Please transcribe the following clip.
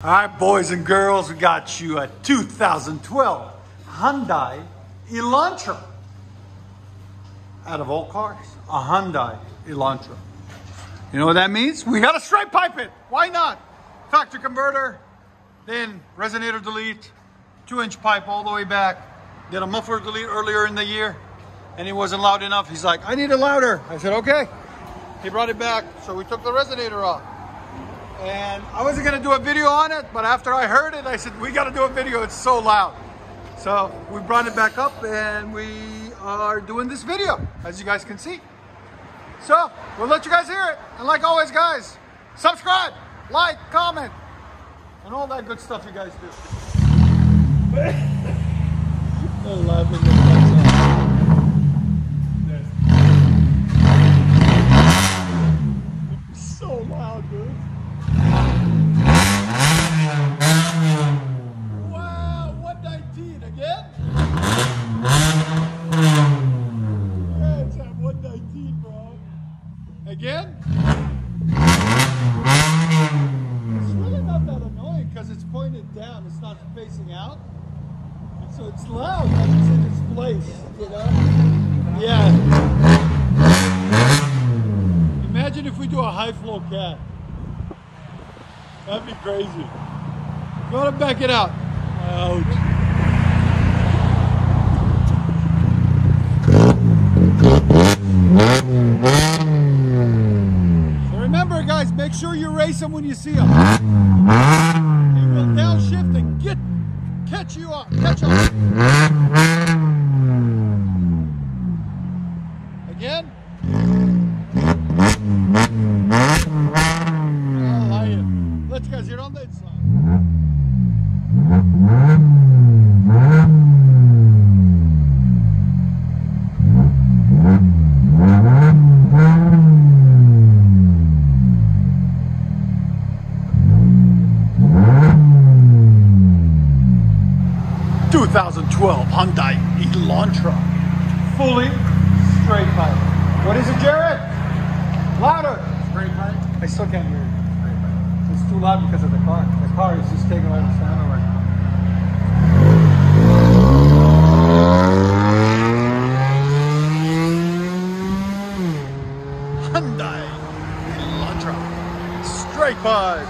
All right, boys and girls, we got you a 2012 Hyundai Elantra. Out of all cars, a Hyundai Elantra. You know what that means? We got to straight pipe it. Why not? Factory converter, then resonator delete, 2-inch pipe all the way back. Did a muffler delete earlier in the year, and it wasn't loud enough. He's like, I need it louder. I said, okay. He brought it back, so we took the resonator off. And I wasn't gonna do a video on it, but after I heard it, I said, we gotta do a video, it's so loud. So we brought it back up and we are doing this video, as you guys can see. So we'll let you guys hear it. And like always, guys, subscribe, like, comment, and all that good stuff you guys do. They're laughing their butts off. So loud, dude. Wow, 119 again? Yeah, it's at 119, bro. Again? It's really not that annoying because it's pointed down, it's not facing out. And so it's loud, like it's in its place, you know? Yeah. Imagine if we do a high flow cat. That'd be crazy. Go to back it out. Ouch. So remember, guys, make sure you race them when you see them. He will downshift and catch you up. Catch up. Again. Let's guys here on the inside. Hyundai Elantra, fully straight pipe. What is it, Jared? Louder. Straight pipe. I still can't hear you. It's too loud because of the car. The car is just taking all the sound away. Hyundai Elantra, straight pipe.